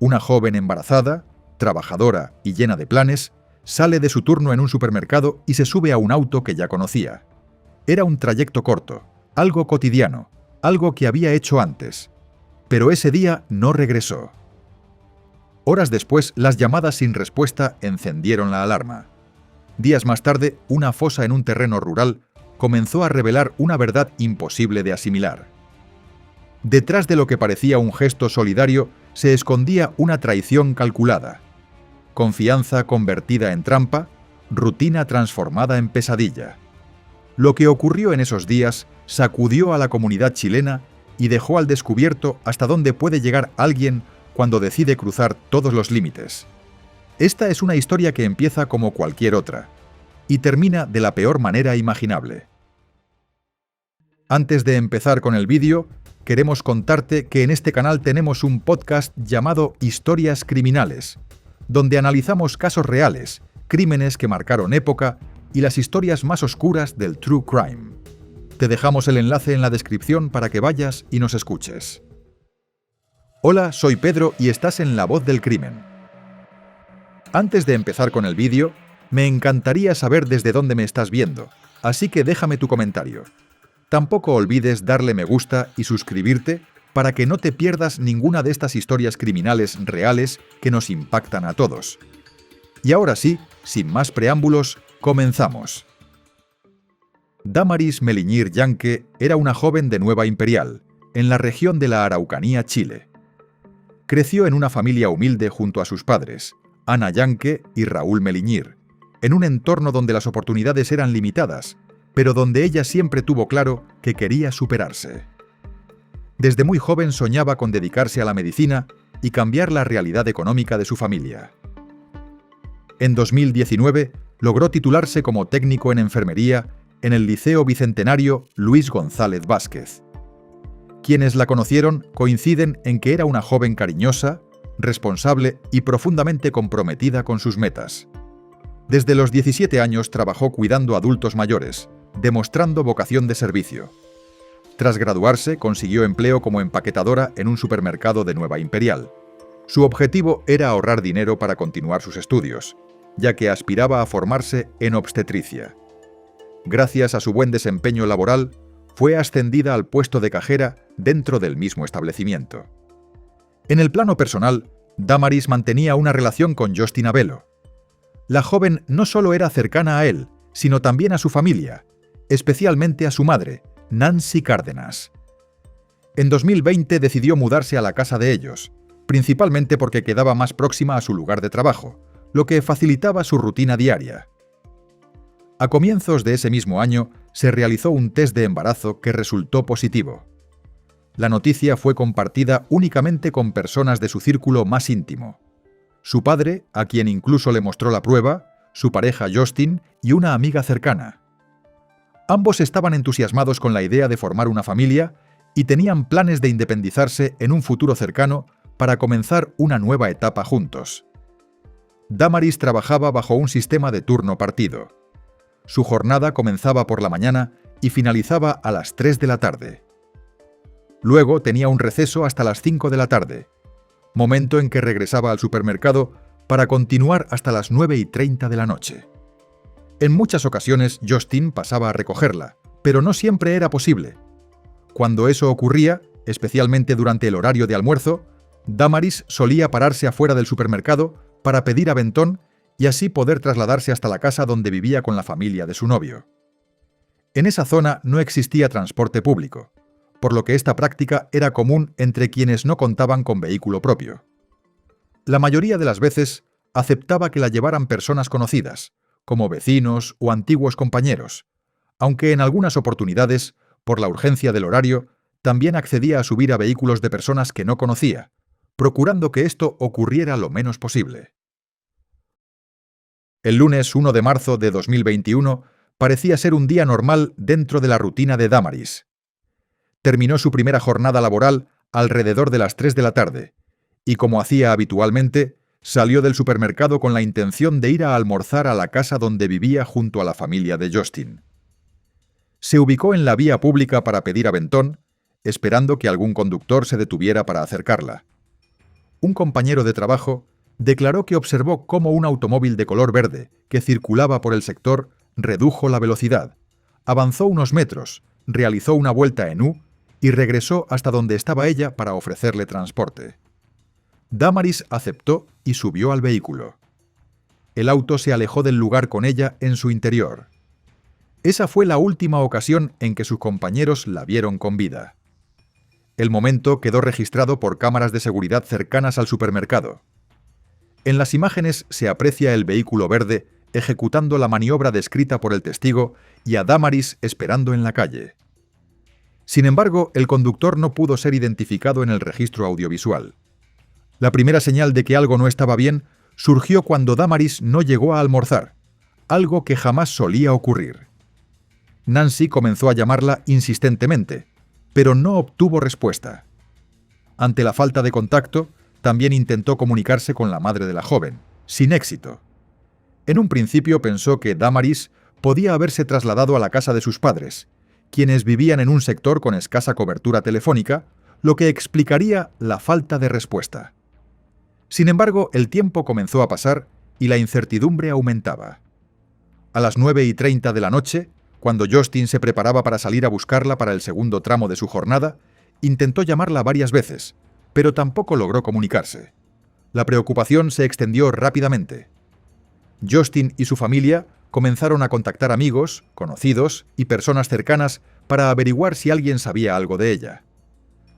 Una joven embarazada, trabajadora y llena de planes, sale de su turno en un supermercado y se sube a un auto que ya conocía. Era un trayecto corto, algo cotidiano, algo que había hecho antes. Pero ese día no regresó. Horas después, las llamadas sin respuesta encendieron la alarma. Días más tarde, una fosa en un terreno rural comenzó a revelar una verdad imposible de asimilar. Detrás de lo que parecía un gesto solidario se escondía una traición calculada. Confianza convertida en trampa, rutina transformada en pesadilla. Lo que ocurrió en esos días sacudió a la comunidad chilena y dejó al descubierto hasta dónde puede llegar alguien cuando decide cruzar todos los límites. Esta es una historia que empieza como cualquier otra y termina de la peor manera imaginable. Antes de empezar con el vídeo, queremos contarte que en este canal tenemos un podcast llamado Historias Criminales, donde analizamos casos reales, crímenes que marcaron época y las historias más oscuras del True Crime. Te dejamos el enlace en la descripción para que vayas y nos escuches. Hola, soy Pedro y estás en La Voz del Crimen. Antes de empezar con el vídeo, me encantaría saber desde dónde me estás viendo, así que déjame tu comentario. Tampoco olvides darle me gusta y suscribirte para que no te pierdas ninguna de estas historias criminales reales que nos impactan a todos. Y ahora sí, sin más preámbulos, comenzamos. Damaris Meliñir Yanque era una joven de Nueva Imperial, en la región de la Araucanía, Chile. Creció en una familia humilde junto a sus padres, Ana Yanque y Raúl Meliñir, en un entorno donde las oportunidades eran limitadas, pero donde ella siempre tuvo claro que quería superarse. Desde muy joven soñaba con dedicarse a la medicina y cambiar la realidad económica de su familia. En 2019 logró titularse como técnico en enfermería en el Liceo Bicentenario Luis González Vázquez. Quienes la conocieron coinciden en que era una joven cariñosa, responsable y profundamente comprometida con sus metas. Desde los 17 años trabajó cuidando a adultos mayores, demostrando vocación de servicio. Tras graduarse, consiguió empleo como empaquetadora en un supermercado de Nueva Imperial. Su objetivo era ahorrar dinero para continuar sus estudios, ya que aspiraba a formarse en obstetricia. Gracias a su buen desempeño laboral, fue ascendida al puesto de cajera dentro del mismo establecimiento. En el plano personal, Damaris mantenía una relación con Justin Abelo. La joven no solo era cercana a él, sino también a su familia, especialmente a su madre, Nancy Cárdenas. En 2020 decidió mudarse a la casa de ellos, principalmente porque quedaba más próxima a su lugar de trabajo, lo que facilitaba su rutina diaria. A comienzos de ese mismo año, se realizó un test de embarazo que resultó positivo. La noticia fue compartida únicamente con personas de su círculo más íntimo. Su padre, a quien incluso le mostró la prueba, su pareja Justin y una amiga cercana. Ambos estaban entusiasmados con la idea de formar una familia y tenían planes de independizarse en un futuro cercano para comenzar una nueva etapa juntos. Damaris trabajaba bajo un sistema de turno partido. Su jornada comenzaba por la mañana y finalizaba a las 3 de la tarde. Luego tenía un receso hasta las 5 de la tarde, momento en que regresaba al supermercado para continuar hasta las 9:30 de la noche. En muchas ocasiones Justin pasaba a recogerla, pero no siempre era posible. Cuando eso ocurría, especialmente durante el horario de almuerzo, Damaris solía pararse afuera del supermercado para pedir aventón y así poder trasladarse hasta la casa donde vivía con la familia de su novio. En esa zona no existía transporte público, por lo que esta práctica era común entre quienes no contaban con vehículo propio. La mayoría de las veces aceptaba que la llevaran personas conocidas, como vecinos o antiguos compañeros, aunque en algunas oportunidades, por la urgencia del horario, también accedía a subir a vehículos de personas que no conocía, procurando que esto ocurriera lo menos posible. El lunes 1 de marzo de 2021 parecía ser un día normal dentro de la rutina de Damaris. Terminó su primera jornada laboral alrededor de las 3 de la tarde, y como hacía habitualmente, salió del supermercado con la intención de ir a almorzar a la casa donde vivía junto a la familia de Justin. Se ubicó en la vía pública para pedir aventón, esperando que algún conductor se detuviera para acercarla. un compañero de trabajo declaró que observó cómo un automóvil de color verde que circulaba por el sector redujo la velocidad, avanzó unos metros, realizó una vuelta en U y regresó hasta donde estaba ella para ofrecerle transporte. Damaris aceptó y subió al vehículo. El auto se alejó del lugar con ella en su interior. Esa fue la última ocasión en que sus compañeros la vieron con vida. El momento quedó registrado por cámaras de seguridad cercanas al supermercado. En las imágenes se aprecia el vehículo verde ejecutando la maniobra descrita por el testigo y a Damaris esperando en la calle. Sin embargo, el conductor no pudo ser identificado en el registro audiovisual. La primera señal de que algo no estaba bien surgió cuando Damaris no llegó a almorzar, algo que jamás solía ocurrir. Nancy comenzó a llamarla insistentemente, pero no obtuvo respuesta. Ante la falta de contacto, también intentó comunicarse con la madre de la joven, sin éxito. En un principio pensó que Damaris podía haberse trasladado a la casa de sus padres, quienes vivían en un sector con escasa cobertura telefónica, lo que explicaría la falta de respuesta. Sin embargo, el tiempo comenzó a pasar y la incertidumbre aumentaba. A las 9:30 de la noche, cuando Justin se preparaba para salir a buscarla para el segundo tramo de su jornada, intentó llamarla varias veces, pero tampoco logró comunicarse. La preocupación se extendió rápidamente. Justin y su familia comenzaron a contactar amigos, conocidos y personas cercanas para averiguar si alguien sabía algo de ella.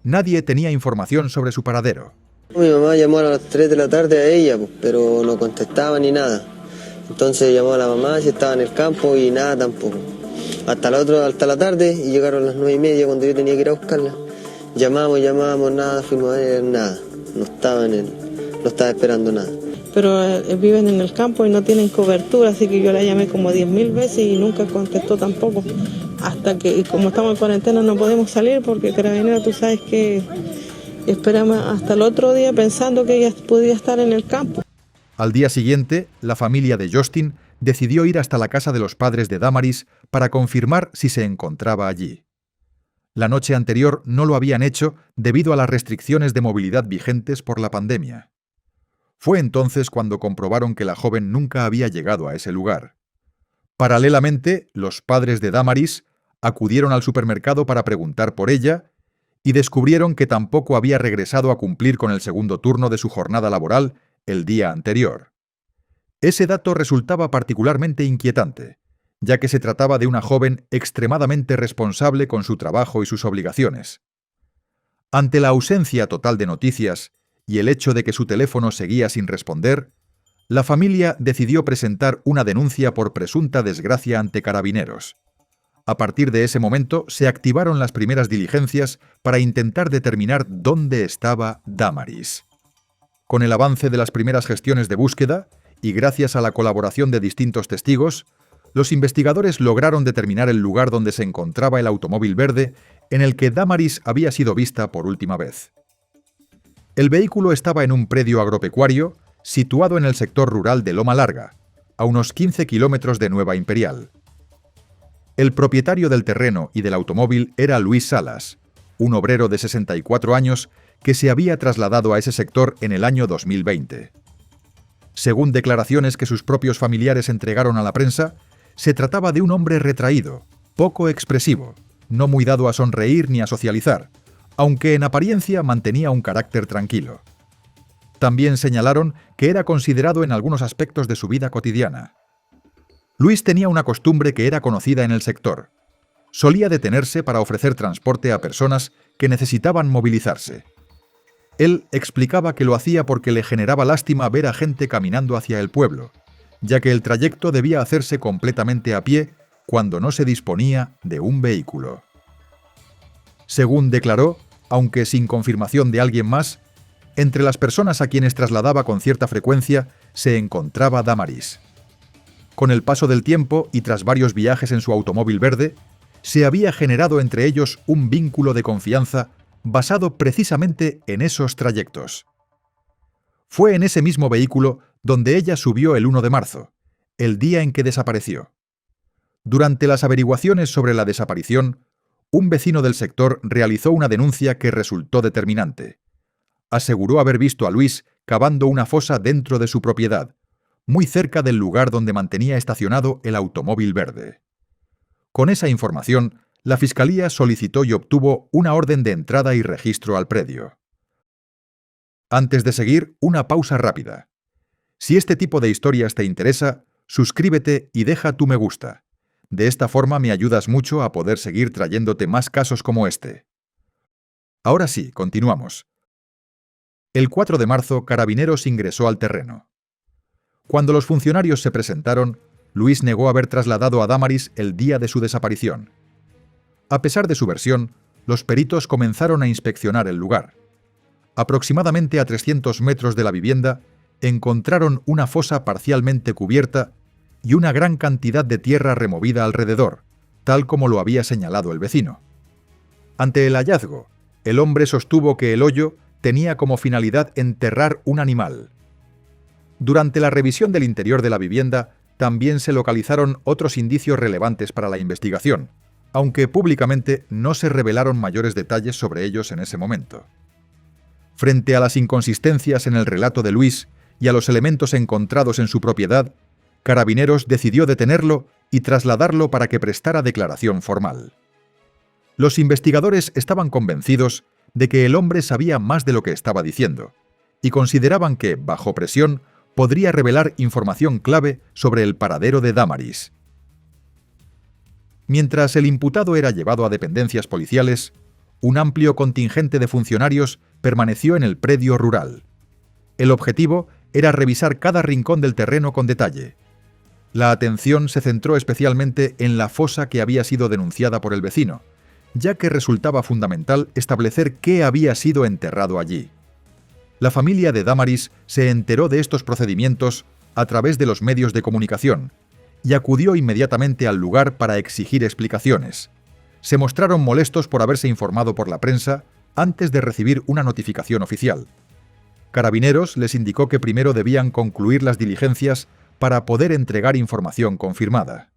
Nadie tenía información sobre su paradero. Mi mamá llamó a las 3 de la tarde a ella, pero no contestaba ni nada. Entonces llamó a la mamá si estaba en el campo y nada tampoco. Hasta la tarde y llegaron las 9:30 cuando yo tenía que ir a buscarla. Llamamos, nada, fuimos a ver, nada. No estaba esperando nada. Pero viven en el campo y no tienen cobertura, así que yo la llamé como 10.000 veces y nunca contestó tampoco. Hasta que, como estamos en cuarentena, no podemos salir porque Carabineros, tú sabes que esperamos hasta el otro día pensando que ella podía estar en el campo. Al día siguiente, la familia de Justin decidió ir hasta la casa de los padres de Damaris para confirmar si se encontraba allí. La noche anterior no lo habían hecho debido a las restricciones de movilidad vigentes por la pandemia. Fue entonces cuando comprobaron que la joven nunca había llegado a ese lugar. Paralelamente, los padres de Damaris acudieron al supermercado para preguntar por ella y descubrieron que tampoco había regresado a cumplir con el segundo turno de su jornada laboral el día anterior. Ese dato resultaba particularmente inquietante, ya que se trataba de una joven extremadamente responsable con su trabajo y sus obligaciones. Ante la ausencia total de noticias y el hecho de que su teléfono seguía sin responder, la familia decidió presentar una denuncia por presunta desgracia ante Carabineros. A partir de ese momento se activaron las primeras diligencias para intentar determinar dónde estaba Damaris. Con el avance de las primeras gestiones de búsqueda, y gracias a la colaboración de distintos testigos, los investigadores lograron determinar el lugar donde se encontraba el automóvil verde en el que Damaris había sido vista por última vez. El vehículo estaba en un predio agropecuario situado en el sector rural de Loma Larga, a unos 15 kilómetros de Nueva Imperial. El propietario del terreno y del automóvil era Luis Salas, un obrero de 64 años que se había trasladado a ese sector en el año 2020. Según declaraciones que sus propios familiares entregaron a la prensa, se trataba de un hombre retraído, poco expresivo, no muy dado a sonreír ni a socializar, aunque en apariencia mantenía un carácter tranquilo. También señalaron que era considerado en algunos aspectos de su vida cotidiana. Luis tenía una costumbre que era conocida en el sector. Solía detenerse para ofrecer transporte a personas que necesitaban movilizarse. Él explicaba que lo hacía porque le generaba lástima ver a gente caminando hacia el pueblo, ya que el trayecto debía hacerse completamente a pie cuando no se disponía de un vehículo. Según declaró, aunque sin confirmación de alguien más, entre las personas a quienes trasladaba con cierta frecuencia se encontraba Damaris. Con el paso del tiempo y tras varios viajes en su automóvil verde, se había generado entre ellos un vínculo de confianza basado precisamente en esos trayectos. Fue en ese mismo vehículo donde ella subió el 1 de marzo, el día en que desapareció. Durante las averiguaciones sobre la desaparición, un vecino del sector realizó una denuncia que resultó determinante. aseguró haber visto a Luis cavando una fosa dentro de su propiedad, muy cerca del lugar donde mantenía estacionado el automóvil verde. Con esa información, la Fiscalía solicitó y obtuvo una orden de entrada y registro al predio. Antes de seguir, una pausa rápida. Si este tipo de historias te interesa, suscríbete y deja tu me gusta. De esta forma me ayudas mucho a poder seguir trayéndote más casos como este. Ahora sí, continuamos. El 4 de marzo, Carabineros ingresó al terreno. Cuando los funcionarios se presentaron, Luis negó haber trasladado a Dámaris el día de su desaparición. A pesar de su versión, los peritos comenzaron a inspeccionar el lugar. Aproximadamente a 300 metros de la vivienda, encontraron una fosa parcialmente cubierta y una gran cantidad de tierra removida alrededor, tal como lo había señalado el vecino. Ante el hallazgo, el hombre sostuvo que el hoyo tenía como finalidad enterrar un animal. Durante la revisión del interior de la vivienda, también se localizaron otros indicios relevantes para la investigación, aunque públicamente no se revelaron mayores detalles sobre ellos en ese momento. Frente a las inconsistencias en el relato de Luis y a los elementos encontrados en su propiedad, Carabineros decidió detenerlo y trasladarlo para que prestara declaración formal. Los investigadores estaban convencidos de que el hombre sabía más de lo que estaba diciendo, y consideraban que, bajo presión, podría revelar información clave sobre el paradero de Dámaris. Mientras el imputado era llevado a dependencias policiales, un amplio contingente de funcionarios permaneció en el predio rural. El objetivo era revisar cada rincón del terreno con detalle. La atención se centró especialmente en la fosa que había sido denunciada por el vecino, ya que resultaba fundamental establecer qué había sido enterrado allí. La familia de Dámaris se enteró de estos procedimientos a través de los medios de comunicación y acudió inmediatamente al lugar para exigir explicaciones. Se mostraron molestos por haberse informado por la prensa antes de recibir una notificación oficial. Carabineros les indicó que primero debían concluir las diligencias para poder entregar información confirmada.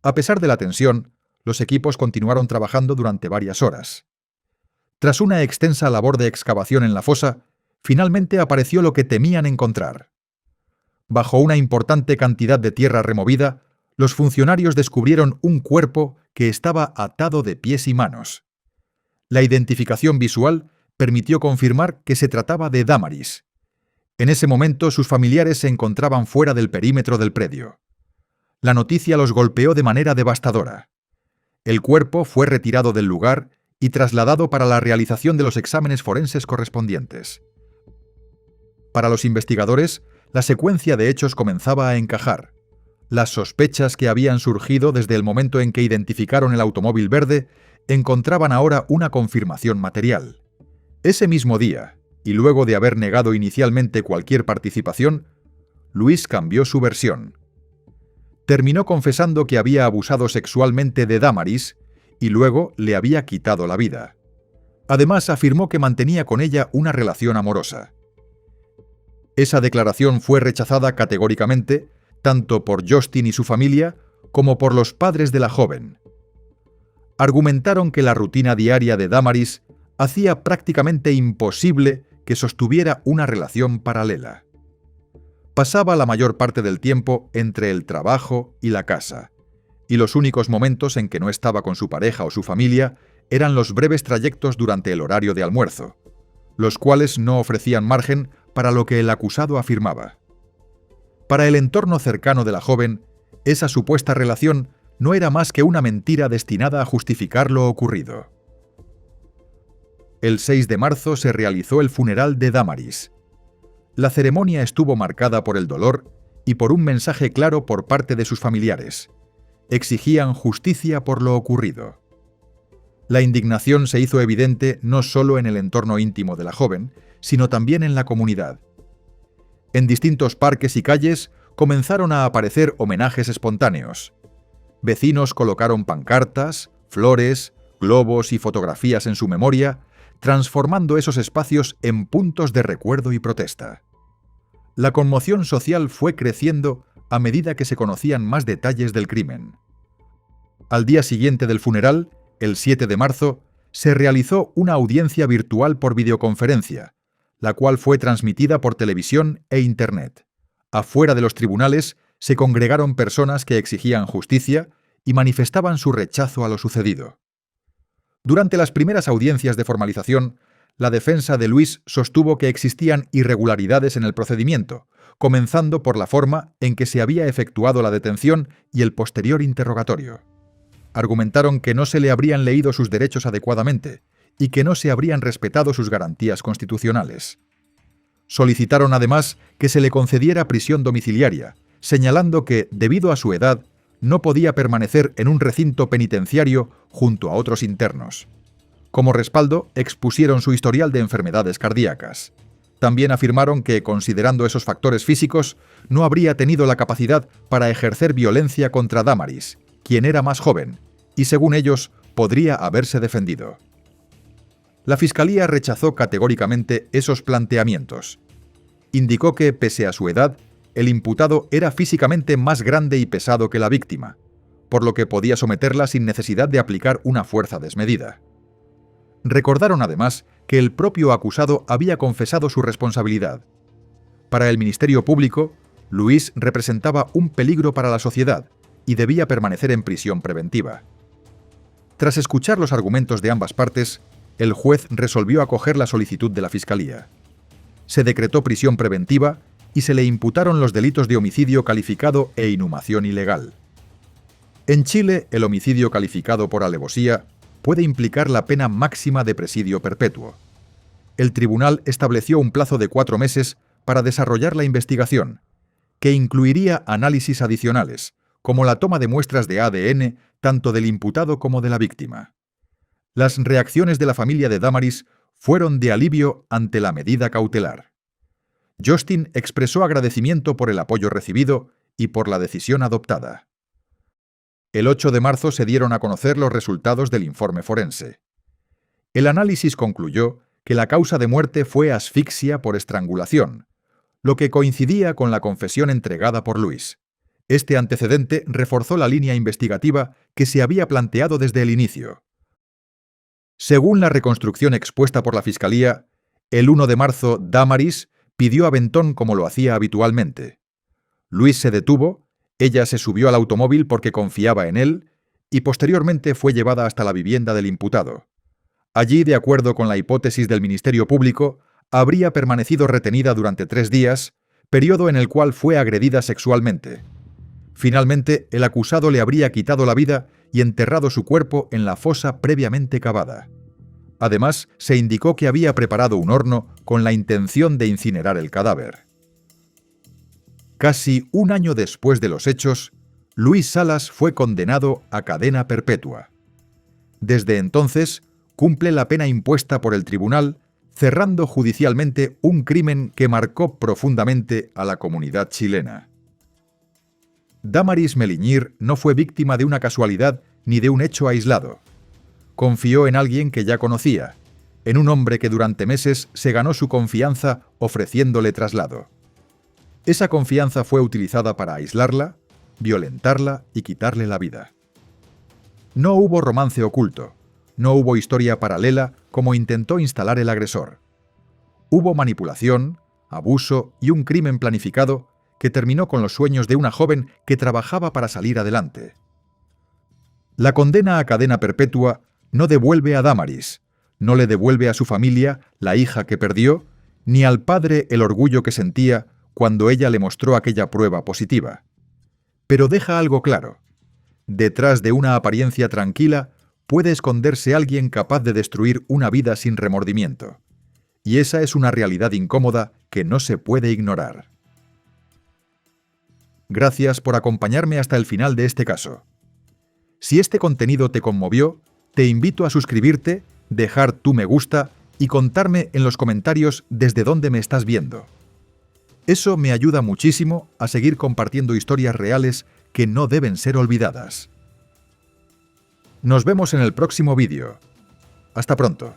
A pesar de la tensión, los equipos continuaron trabajando durante varias horas. Tras una extensa labor de excavación en la fosa, finalmente apareció lo que temían encontrar. Bajo una importante cantidad de tierra removida, los funcionarios descubrieron un cuerpo que estaba atado de pies y manos. La identificación visual permitió confirmar que se trataba de Dámaris. En ese momento sus familiares se encontraban fuera del perímetro del predio. La noticia los golpeó de manera devastadora. El cuerpo fue retirado del lugar y trasladado para la realización de los exámenes forenses correspondientes. Para los investigadores, la secuencia de hechos comenzaba a encajar. Las sospechas que habían surgido desde el momento en que identificaron el automóvil verde encontraban ahora una confirmación material. Ese mismo día, y luego de haber negado inicialmente cualquier participación, Luis cambió su versión. Terminó confesando que había abusado sexualmente de Dámaris y luego le había quitado la vida. Además, afirmó que mantenía con ella una relación amorosa. Esa declaración fue rechazada categóricamente tanto por Justin y su familia como por los padres de la joven. Argumentaron que la rutina diaria de Dámaris hacía prácticamente imposible que sostuviera una relación paralela. Pasaba la mayor parte del tiempo entre el trabajo y la casa, y los únicos momentos en que no estaba con su pareja o su familia eran los breves trayectos durante el horario de almuerzo, los cuales no ofrecían margen para lo que el acusado afirmaba. Para el entorno cercano de la joven, esa supuesta relación no era más que una mentira destinada a justificar lo ocurrido. El 6 de marzo se realizó el funeral de Dámaris. La ceremonia estuvo marcada por el dolor y por un mensaje claro por parte de sus familiares. Exigían justicia por lo ocurrido. La indignación se hizo evidente no solo en el entorno íntimo de la joven, sino también en la comunidad. En distintos parques y calles comenzaron a aparecer homenajes espontáneos. Vecinos colocaron pancartas, flores, globos y fotografías en su memoria, transformando esos espacios en puntos de recuerdo y protesta. La conmoción social fue creciendo a medida que se conocían más detalles del crimen. Al día siguiente del funeral, el 7 de marzo, se realizó una audiencia virtual por videoconferencia, la cual fue transmitida por televisión e Internet. Afuera de los tribunales se congregaron personas que exigían justicia y manifestaban su rechazo a lo sucedido. Durante las primeras audiencias de formalización, la defensa de Luis sostuvo que existían irregularidades en el procedimiento, comenzando por la forma en que se había efectuado la detención y el posterior interrogatorio. Argumentaron que no se le habrían leído sus derechos adecuadamente y que no se habrían respetado sus garantías constitucionales. Solicitaron además que se le concediera prisión domiciliaria, señalando que, debido a su edad, no podía permanecer en un recinto penitenciario junto a otros internos. Como respaldo, expusieron su historial de enfermedades cardíacas. También afirmaron que, considerando esos factores físicos, no habría tenido la capacidad para ejercer violencia contra Damaris, quien era más joven, y según ellos, podría haberse defendido. La Fiscalía rechazó categóricamente esos planteamientos. Indicó que, pese a su edad, el imputado era físicamente más grande y pesado que la víctima, por lo que podía someterla sin necesidad de aplicar una fuerza desmedida. Recordaron además que el propio acusado había confesado su responsabilidad. Para el Ministerio Público, Luis representaba un peligro para la sociedad y debía permanecer en prisión preventiva. Tras escuchar los argumentos de ambas partes, el juez resolvió acoger la solicitud de la Fiscalía. Se decretó prisión preventiva y se le imputaron los delitos de homicidio calificado e inhumación ilegal. En Chile, el homicidio calificado por alevosía puede implicar la pena máxima de presidio perpetuo. El tribunal estableció un plazo de 4 meses para desarrollar la investigación, que incluiría análisis adicionales, como la toma de muestras de ADN tanto del imputado como de la víctima. Las reacciones de la familia de Damaris fueron de alivio ante la medida cautelar. Justin expresó agradecimiento por el apoyo recibido y por la decisión adoptada. El 8 de marzo se dieron a conocer los resultados del informe forense. El análisis concluyó que la causa de muerte fue asfixia por estrangulación, lo que coincidía con la confesión entregada por Luis. Este antecedente reforzó la línea investigativa que se había planteado desde el inicio. Según la reconstrucción expuesta por la Fiscalía, el 1 de marzo Damaris pidió aventón como lo hacía habitualmente. Luis se detuvo, ella se subió al automóvil porque confiaba en él y posteriormente fue llevada hasta la vivienda del imputado. Allí, de acuerdo con la hipótesis del Ministerio Público, habría permanecido retenida durante 3 días, periodo en el cual fue agredida sexualmente. Finalmente, el acusado le habría quitado la vida y enterrado su cuerpo en la fosa previamente cavada. Además, se indicó que había preparado un horno con la intención de incinerar el cadáver. Casi un año después de los hechos, Luis Salas fue condenado a cadena perpetua. Desde entonces, cumple la pena impuesta por el tribunal, cerrando judicialmente un crimen que marcó profundamente a la comunidad chilena. Damaris Meliñir no fue víctima de una casualidad ni de un hecho aislado. Confió en alguien que ya conocía, en un hombre que durante meses se ganó su confianza ofreciéndole traslado. Esa confianza fue utilizada para aislarla, violentarla y quitarle la vida. No hubo romance oculto, no hubo historia paralela como intentó instalar el agresor. Hubo manipulación, abuso y un crimen planificado que terminó con los sueños de una joven que trabajaba para salir adelante. La condena a cadena perpetua no devuelve a Damaris, no le devuelve a su familia la hija que perdió, ni al padre el orgullo que sentía cuando ella le mostró aquella prueba positiva. Pero deja algo claro. Detrás de una apariencia tranquila puede esconderse alguien capaz de destruir una vida sin remordimiento. Y esa es una realidad incómoda que no se puede ignorar. Gracias por acompañarme hasta el final de este caso. Si este contenido te conmovió, te invito a suscribirte, dejar tu me gusta y contarme en los comentarios desde dónde me estás viendo. Eso me ayuda muchísimo a seguir compartiendo historias reales que no deben ser olvidadas. Nos vemos en el próximo vídeo. Hasta pronto.